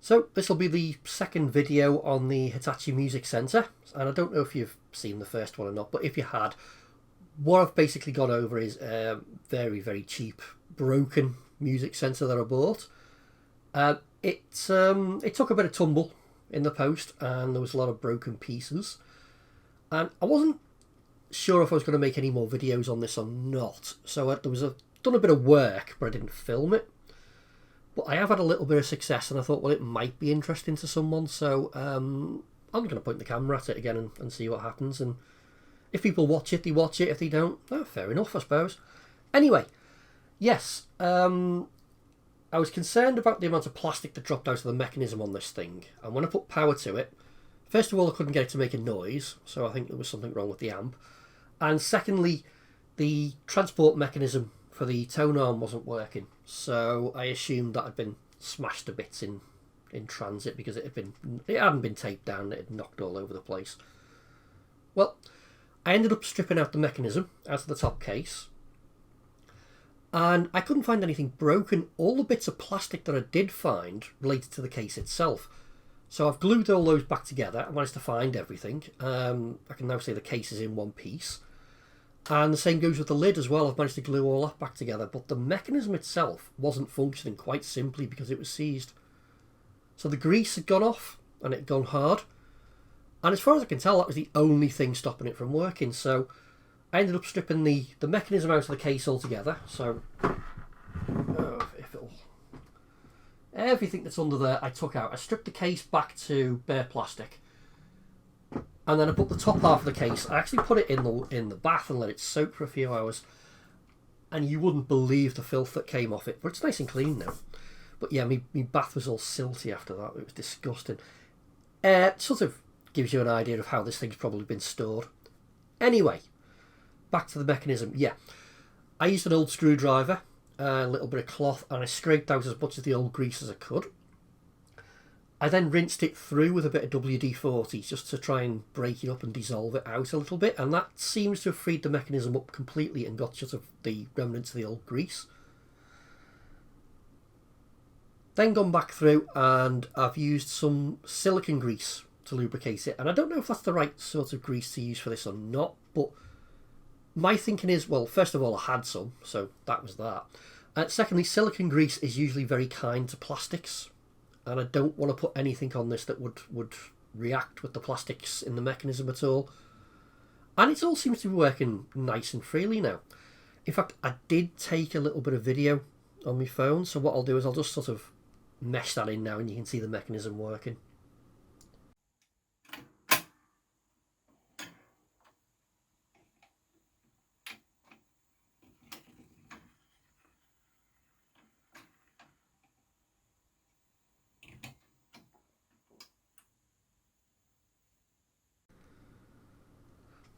So this will be the second video on the Hitachi Music Center, and I don't know if you've seen the first one or not, but if you had, what I've basically gone over is a very, very cheap, broken music center that I bought. It took a bit of tumble in the post, and there was a lot of broken pieces, and I wasn't sure if I was going to make any more videos on this or not, so done a bit of work, but I didn't film it. But I have had a little bit of success, and I thought, well, it might be interesting to someone, so I'm going to point the camera at it again and see what happens. And if people watch it, they watch it. If they don't, fair enough, I suppose. Anyway, yes, I was concerned about the amount of plastic that dropped out of the mechanism on this thing. And when I put power to it, first of all, I couldn't get it to make a noise, so I think there was something wrong with the amp. And secondly, the transport mechanism for the tone arm wasn't working, so I assumed that had been smashed to bits in transit because it hadn't been taped down, it had knocked all over the place. Well, I ended up stripping out the mechanism out of the top case, and I couldn't find anything broken. All the bits of plastic that I did find related to the case itself, so I've glued all those back together. I managed to find everything. I can now say the case is in one piece. And the same goes with the lid as well. I've managed to glue all that back together, but the mechanism itself wasn't functioning, quite simply because it was seized. So the grease had gone off and it had gone hard, and as far as I can tell, that was the only thing stopping it from working. So I ended up stripping the mechanism out of the case altogether. So everything that's under there I took out. I stripped the case back to bare plastic. And then I put the top half of the case, I actually put it in the bath and let it soak for a few hours. And you wouldn't believe the filth that came off it. But it's nice and clean now. But yeah, my bath was all silty after that. It was disgusting. Sort of gives you an idea of how this thing's probably been stored. Anyway, back to the mechanism. Yeah, I used an old screwdriver, a little bit of cloth, and I scraped out as much of the old grease as I could. I then rinsed it through with a bit of WD-40 just to try and break it up and dissolve it out a little bit, and that seems to have freed the mechanism up completely and got sort of the remnants of the old grease. Then gone back through and I've used some silicone grease to lubricate it, and I don't know if that's the right sort of grease to use for this or not, but my thinking is, well, first of all, I had some, so that was that. Secondly, silicone grease is usually very kind to plastics, and I don't want to put anything on this that would react with the plastics in the mechanism at all. And it all seems to be working nice and freely now. In fact, I did take a little bit of video on my phone, so what I'll do is I'll just sort of mesh that in now and you can see the mechanism working.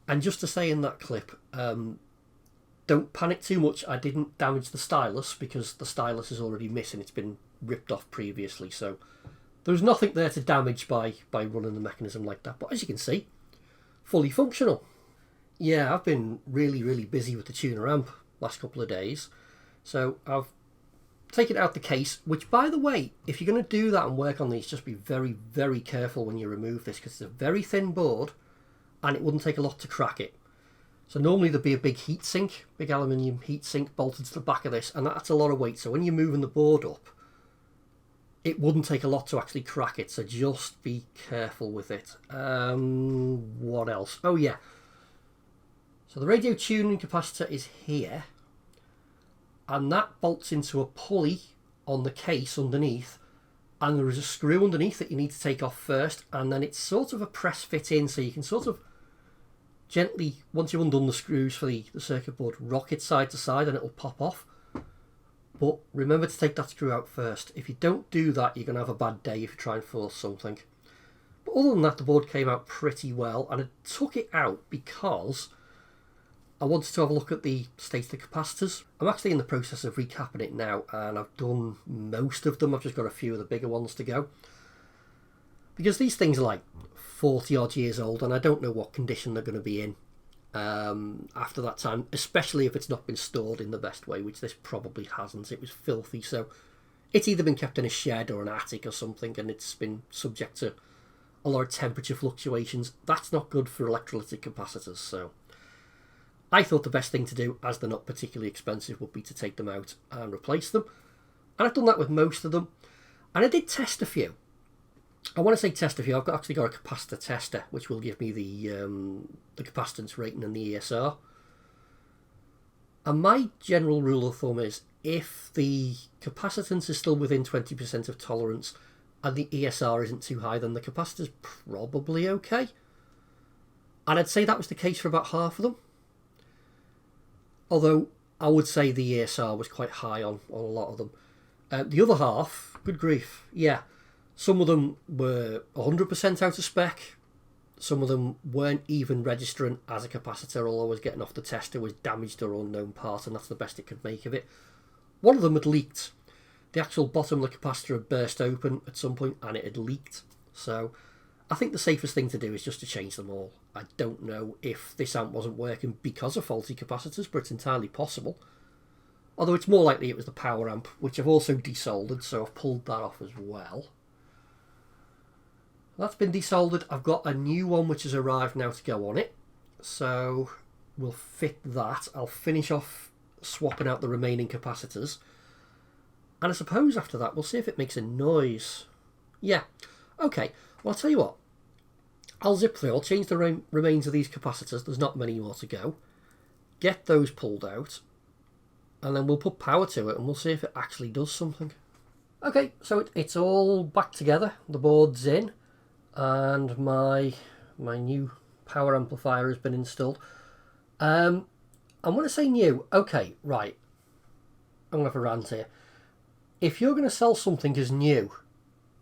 And just to say in that clip, don't panic too much. I didn't damage the stylus because the stylus is already missing. It's been ripped off previously, so there's nothing there to damage by running the mechanism like that. But as you can see, fully functional. Yeah, I've been really, really busy with the tuner amp last couple of days. So I've taken out the case, which, by the way, if you're going to do that and work on these, just be very, very careful when you remove this, because it's a very thin board and it wouldn't take a lot to crack it. So normally there'd be a big heat sink, big aluminium heat sink bolted to the back of this, and that's a lot of weight. So when you're moving the board up, it wouldn't take a lot to actually crack it. So just be careful with it. What else? Oh yeah. So the radio tuning capacitor is here, and that bolts into a pulley on the case underneath, and there is a screw underneath that you need to take off first, and then it's sort of a press fit in, so you can sort of gently, once you've undone the screws for the circuit board, rock it side to side and it'll pop off. But remember to take that screw out first. If you don't do that, you're going to have a bad day if you try and force something. But other than that, the board came out pretty well, and I took it out because I wanted to have a look at the state of the capacitors. I'm actually in the process of recapping it now, and I've done most of them. I've just got a few of the bigger ones to go. Because these things are like 40 odd years old, and I don't know what condition they're going to be in after that time, especially if it's not been stored in the best way, which this probably hasn't. It was filthy, so it's either been kept in a shed or an attic or something, and it's been subject to a lot of temperature fluctuations. That's not good for electrolytic capacitors, so I thought the best thing to do, as they're not particularly expensive, would be to take them out and replace them. And I've done that with most of them. And I did test a few. I want to say test a few. I've actually got a capacitor tester, which will give me the capacitance rating and the ESR. And my general rule of thumb is, if the capacitance is still within 20% of tolerance and the ESR isn't too high, then the capacitor's probably okay. And I'd say that was the case for about half of them. Although I would say the ESR was quite high on a lot of them. The other half, good grief, yeah. Some of them were 100% out of spec. Some of them weren't even registering as a capacitor. All I was getting off the tester was damaged or unknown part, and that's the best it could make of it. One of them had leaked. The actual bottom of the capacitor had burst open at some point, and it had leaked. So I think the safest thing to do is just to change them all. I don't know if this amp wasn't working because of faulty capacitors, but it's entirely possible. Although it's more likely it was the power amp, which I've also desoldered, so I've pulled that off as well. That's been desoldered. I've got a new one which has arrived now to go on it. So we'll fit that. I'll finish off swapping out the remaining capacitors. And I suppose after that we'll see if it makes a noise. Yeah. Okay. Well, I'll tell you what. I'll zip through. I'll change the remains of these capacitors. There's not many more to go. Get those pulled out. And then we'll put power to it and we'll see if it actually does something. Okay, so it's all back together. The board's in. And my new power amplifier has been installed. I'm going to say new. Okay, right. I'm going to have a rant here. If you're going to sell something as new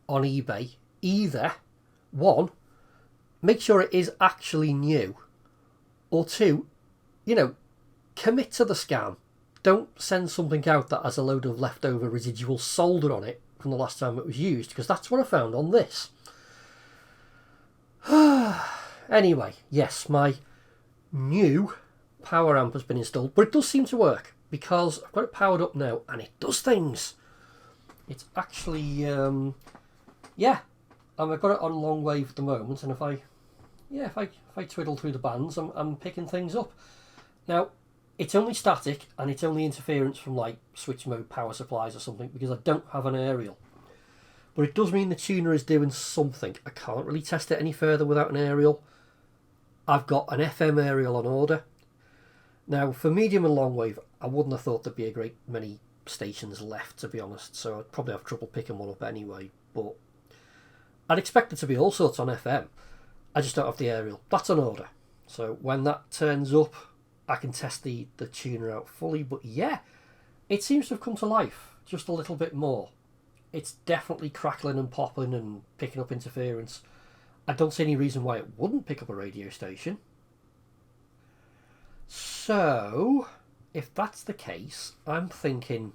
on eBay, either, one, make sure it is actually new, or two, commit to the scam. Don't send something out that has a load of leftover residual solder on it from the last time it was used, because that's what I found on this. Anyway, yes, my new power amp has been installed, but it does seem to work because I've got it powered up now and it does things. It's actually, yeah, and I've got it on long wave at the moment, and if I twiddle through the bands, I'm picking things up. Now, it's only static and it's only interference from like switch mode power supplies or something, because I don't have an aerial. But it does mean the tuner is doing something. I can't really test it any further without an aerial. I've got an FM aerial on order. Now, for medium and long wave, I wouldn't have thought there'd be a great many stations left, to be honest, so I'd probably have trouble picking one up anyway. But I'd expect there to be all sorts on FM. I just don't have the aerial. That's on order. So when that turns up, I can test the tuner out fully. But yeah, it seems to have come to life just a little bit more. It's definitely crackling and popping and picking up interference. I don't see any reason why it wouldn't pick up a radio station. So, if that's the case, I'm thinking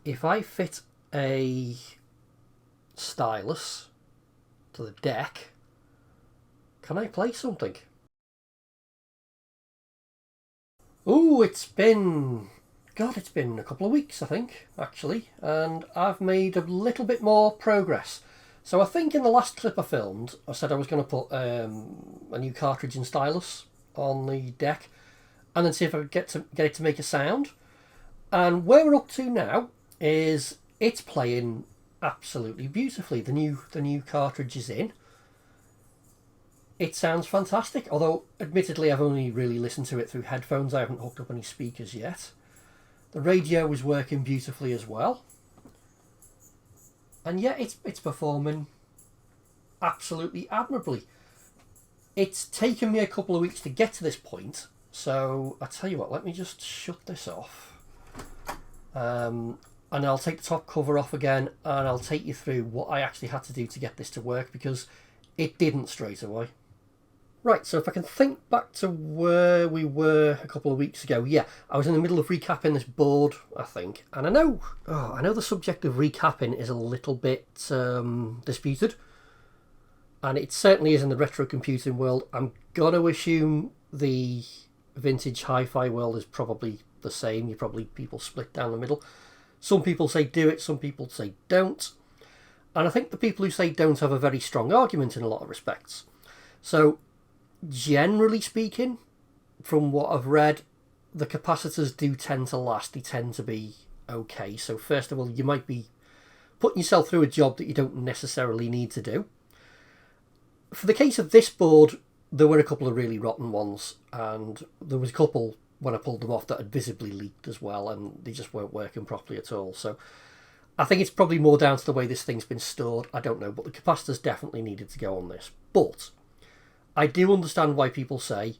if I fit a stylus to the deck, can I play something? Ooh, it's been a couple of weeks, I think, actually, and I've made a little bit more progress. So I think in the last clip I filmed, I said I was going to put a new cartridge and stylus on the deck, and then see if I could get it to make a sound. And where we're up to now is it's playing absolutely beautifully. The new cartridge is in. It sounds fantastic, although admittedly I've only really listened to it through headphones. I haven't hooked up any speakers yet. The radio is working beautifully as well. And yeah, it's performing absolutely admirably. It's taken me a couple of weeks to get to this point, so I tell you what, let me just shut this off. And I'll take the top cover off again, and I'll take you through what I actually had to do to get this to work, because it didn't straight away. Right, so if I can think back to where we were a couple of weeks ago, yeah, I was in the middle of recapping this board, I think, and I know the subject of recapping is a little bit disputed, and it certainly is in the retro computing world. I'm gonna assume the vintage hi-fi world is probably the same. You probably people split down the middle. Some people say do it, some people say don't. And I think the people who say don't have a very strong argument in a lot of respects. So, generally speaking, from what I've read, the capacitors do tend to last. They tend to be okay. So first of all, you might be putting yourself through a job that you don't necessarily need to do. For the case of this board, there were a couple of really rotten ones, and there was a couple when I pulled them off that had visibly leaked as well, and they just weren't working properly at all. So I think it's probably more down to the way this thing's been stored. I don't know, but the capacitors definitely needed to go on this. But I do understand why people say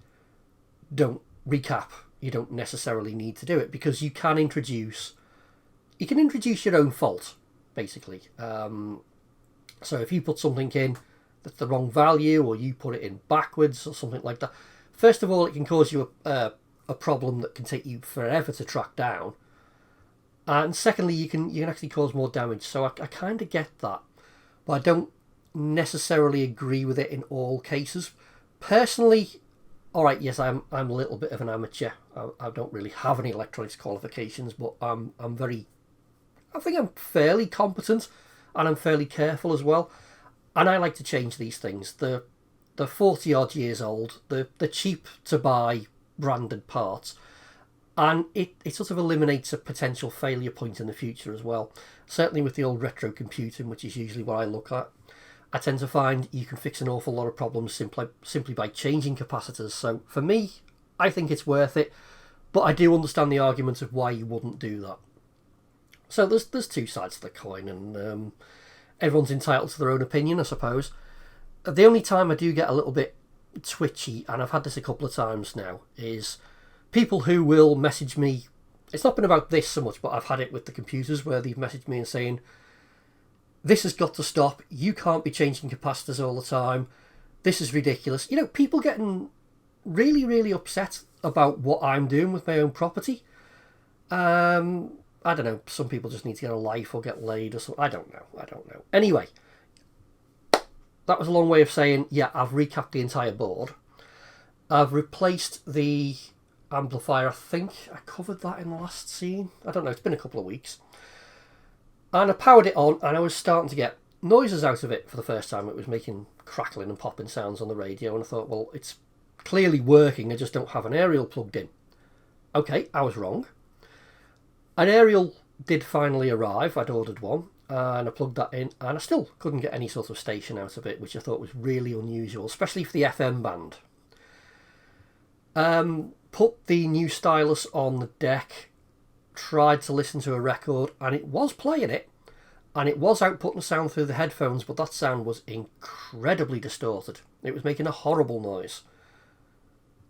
don't recap. You don't necessarily need to do it, because you can introduce your own fault, basically. So if you put something in that's the wrong value, or you put it in backwards or something like that, first of all, it can cause you a problem that can take you forever to track down. And secondly, you can actually cause more damage. So I kind of get that, but I don't necessarily agree with it in all cases. Personally, all right, yes, I'm a little bit of an amateur. I don't really have any electronics qualifications, but I think I'm fairly competent, and I'm fairly careful as well. And I like to change these things. They're 40 odd years old. They're cheap to buy branded parts, and it sort of eliminates a potential failure point in the future as well. Certainly with the old retro computing, which is usually what I look at, I tend to find you can fix an awful lot of problems simply by changing capacitors. So for me, I think it's worth it, but I do understand the argument of why you wouldn't do that. So there's two sides to the coin, and everyone's entitled to their own opinion, I suppose. The only time I do get a little bit twitchy, and I've had this a couple of times now, is people who will message me. It's not been about this so much, but I've had it with the computers where they've messaged me and saying, this has got to stop, you can't be changing capacitors all the time, this is ridiculous. You know, people getting really, really upset about what I'm doing with my own property. I don't know, some people just need to get a life or get laid or something. I don't know. Anyway, that was a long way of saying, yeah, I've recapped the entire board. I've replaced the amplifier. I think I covered that in the last scene. I don't know, it's been a couple of weeks. And I powered it on, and I was starting to get noises out of it for the first time. It was making crackling and popping sounds on the radio, and I thought, well, it's clearly working, I just don't have an aerial plugged in. Okay, I was wrong. An aerial did finally arrive. I'd ordered one, and I plugged that in, and I still couldn't get any sort of station out of it, which I thought was really unusual, especially for the FM band. Put the new stylus on the deck, tried to listen to a record, and it was playing it, and it was outputting sound through the headphones, but that sound was incredibly distorted. It was making a horrible noise.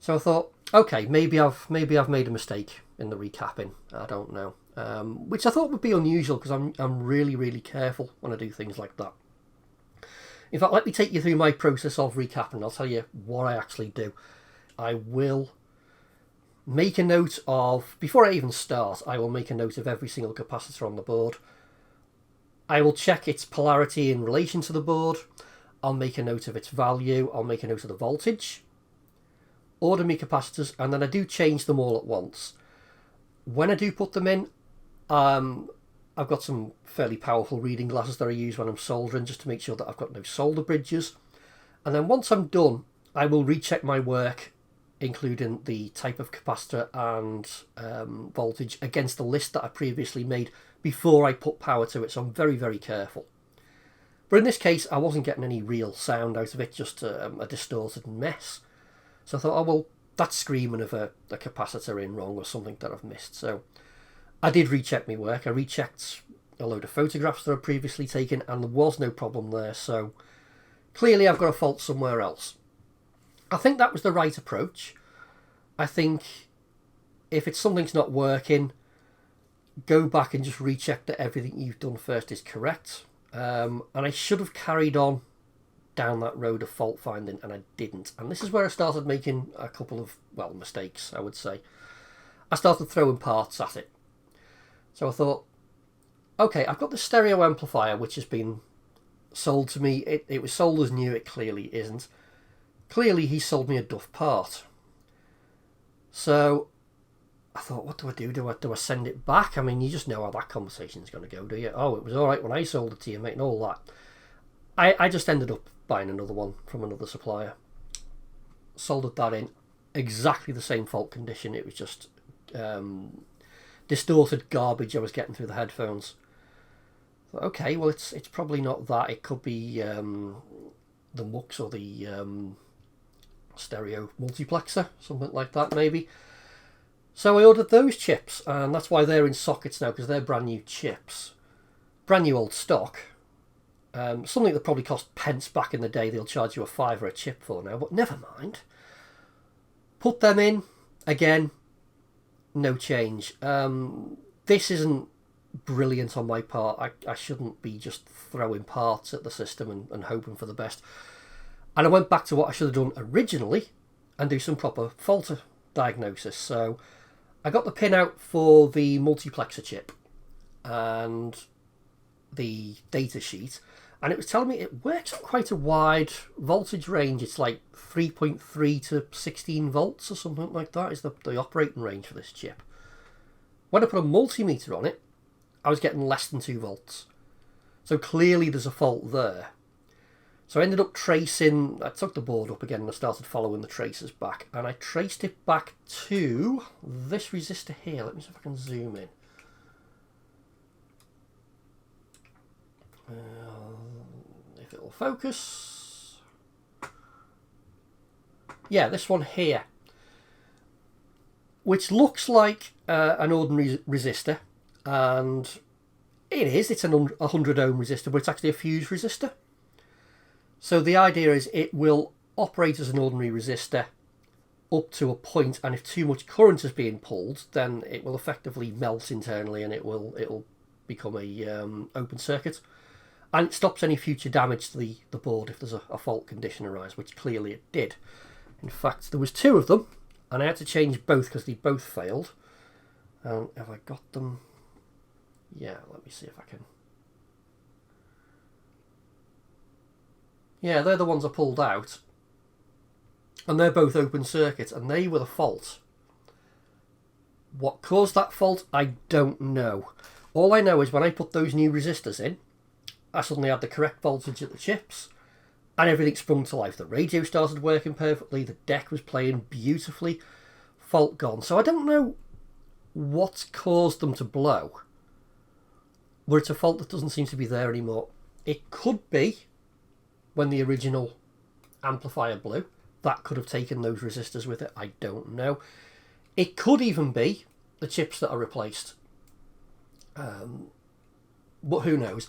So I thought, okay, maybe I've made a mistake in the recapping. I don't know, which I thought would be unusual, because I'm really, really careful when I do things like that. In fact, let me take you through my process of recapping. I'll tell you what I actually do. I will make a note of, before I even start, I will make a note of every single capacitor on the board. I will check its polarity in relation to the board. I'll make a note of its value. I'll make a note of the voltage. Order me capacitors, and then I do change them all at once. When I do put them in, I've got some fairly powerful reading glasses that I use when I'm soldering, just to make sure that I've got no solder bridges. And then once I'm done, I will recheck my work, including the type of capacitor and voltage, against the list that I previously made before I put power to it. So I'm very, very careful. But in this case, I wasn't getting any real sound out of it, just a distorted mess. So I thought, oh, well, that's screaming of a capacitor in wrong or something that I've missed. So I did recheck my work. I rechecked a load of photographs that I'd previously taken, and there was no problem there. So clearly I've got a fault somewhere else. I think that was the right approach. I think if it's something's not working, go back and just recheck that everything you've done first is correct. And I should have carried on down that road of fault finding, and I didn't. And this is where I started making a couple of, well, mistakes, I would say. I started throwing parts at it. So I thought, okay, I've got the stereo amplifier, which has been sold to me. It was sold as new, it clearly isn't. Clearly he sold me a duff part. So I thought, what do I do? Do I send it back? I mean, you just know how that conversation's going to go, do you? Oh, it was all right when I sold it to you, mate, and all that. I just ended up buying another one from another supplier. Soldered that in. Exactly the same fault condition. It was just distorted garbage I was getting through the headphones. Okay, well, it's probably not that. It could be the mux or the stereo multiplexer, something like that, maybe. So I ordered those chips, and that's why they're in sockets now, because they're brand new chips. Brand new old stock. Something that probably cost pence back in the day, they'll charge you a £5 a chip for now, but never mind. Put them in, again, no change. This isn't brilliant on my part. I shouldn't be just throwing parts at the system and hoping for the best. And I went back to what I should have done originally and do some proper fault diagnosis. So I got the pin out for the multiplexer chip and the data sheet, and it was telling me it works at quite a wide voltage range. It's like 3.3 to 16 volts or something like that is the operating range for this chip. When I put a multimeter on it, I was getting less than 2 volts. So clearly there's a fault there. So I ended up tracing, I took the board up again and I started following the traces back. And I traced it back to this resistor here. Let me see if I can zoom in. If it'll focus. Yeah, this one here. Which looks like an ordinary resistor. And it's an 100 ohm resistor, but it's actually a fuse resistor. So the idea is it will operate as an ordinary resistor up to a point, and if too much current is being pulled, then it will effectively melt internally and it'll become a open circuit. And it stops any future damage to the board if there's a fault condition arise, which clearly it did. In fact, there was 2 of them, and I had to change both because they both failed. Have I got them? Yeah, let me see if I can. Yeah, they're the ones I pulled out. And they're both open circuits, and they were the fault. What caused that fault, I don't know. All I know is when I put those new resistors in, I suddenly had the correct voltage at the chips, and everything sprung to life. The radio started working perfectly, the deck was playing beautifully, fault gone. So I don't know what's caused them to blow, where it's a fault that doesn't seem to be there anymore. It could be when the original amplifier blew. That could have taken those resistors with it. I don't know. It could even be the chips that are replaced. But who knows?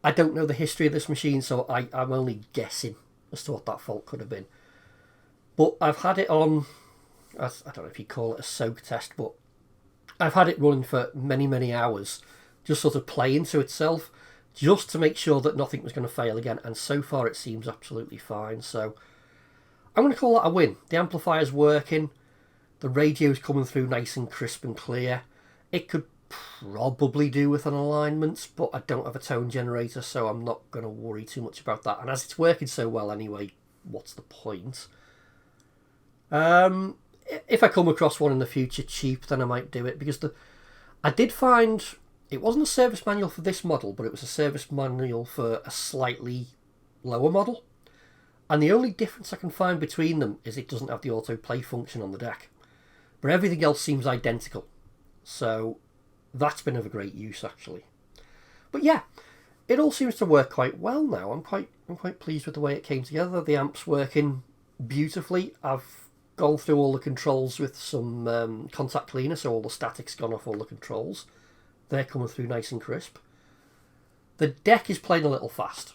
I don't know the history of this machine, so I'm only guessing as to what that fault could have been. But I've had it on, I don't know if you call it a soak test, but I've had it running for many, many hours, just sort of playing to itself, just to make sure that nothing was going to fail again, and so far it seems absolutely fine. So I'm going to call that a win. The amplifier's working, the radio's coming through nice and crisp and clear. It could probably do with an alignment, but I don't have a tone generator, so I'm not going to worry too much about that. And as it's working so well anyway, what's the point? If I come across one in the future cheap, then I might do it, because I did find it wasn't a service manual for this model, but it was a service manual for a slightly lower model. And the only difference I can find between them is it doesn't have the autoplay function on the deck. But everything else seems identical. So that's been of a great use, actually. But yeah, it all seems to work quite well now. I'm quite pleased with the way it came together. The amp's working beautifully. I've gone through all the controls with some contact cleaner, so all the static's gone off all the controls. They're coming through nice and crisp. The deck is playing a little fast.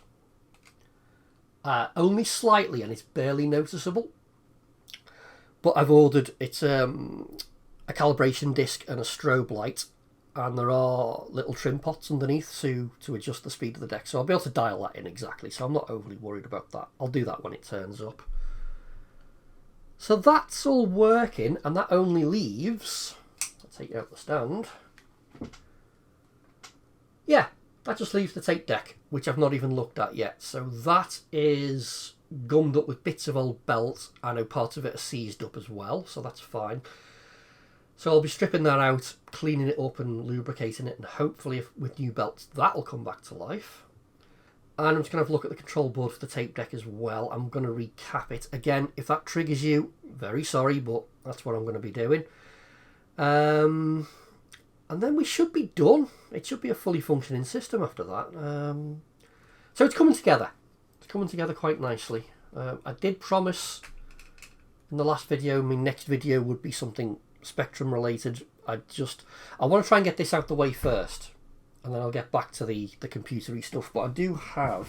Only slightly, and it's barely noticeable. But I've ordered, it's a calibration disc and a strobe light, and there are little trim pots underneath to adjust the speed of the deck. So I'll be able to dial that in exactly, so I'm not overly worried about that. I'll do that when it turns up. So that's all working, and that only leaves, I'll take it out the stand. Yeah, that just leaves the tape deck, which I've not even looked at yet. So that is gummed up with bits of old belt. I know part of it is seized up as well, so that's fine. So I'll be stripping that out, cleaning it up and lubricating it, and hopefully with new belts that'll come back to life. And I'm just going to have a look at the control board for the tape deck as well. I'm going to recap it. Again, if that triggers you, very sorry, but that's what I'm going to be doing. And then we should be done. It should be a fully functioning system after that. So it's coming together. It's coming together quite nicely. I did promise in the last video, my next video would be something Spectrum related. I want to try and get this out the way first, and then I'll get back to the computery stuff. But I do have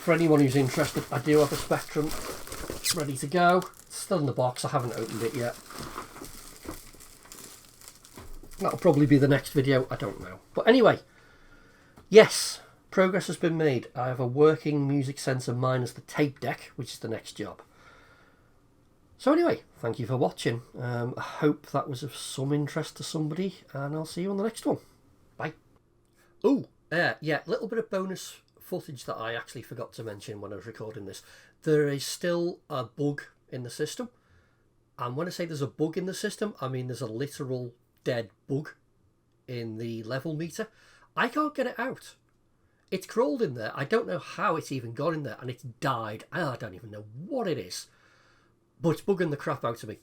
for anyone who's interested, I do have a Spectrum ready to go. It's still in the box, I haven't opened it yet. That'll probably be the next video, I don't know. But anyway, yes, progress has been made. I have a working music sensor minus the tape deck, which is the next job. So anyway, thank you for watching. I hope that was of some interest to somebody, and I'll see you on the next one. Bye. Oh, yeah, a little bit of bonus footage that I actually forgot to mention when I was recording this. There is still a bug in the system. And when I say there's a bug in the system, I mean there's a literal dead bug in the level meter. I can't get it out. It's crawled in there. I don't know how it's even got in there, and it's died. I don't even know what it is. But it's bugging the crap out of me.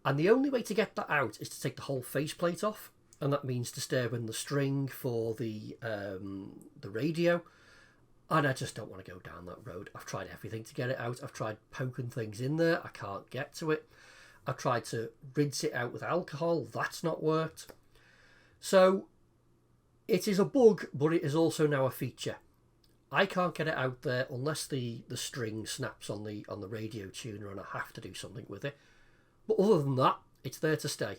And the only way to get that out is to take the whole faceplate off, and that means disturbing the string for the radio. And I just don't want to go down that road. I've tried everything to get it out. I've tried poking things in there. I can't get to it. I've tried to rinse it out with alcohol. That's not worked. So it is a bug, but it is also now a feature. I can't get it out there unless the string snaps on the radio tuner, and I have to do something with it. But other than that, it's there to stay.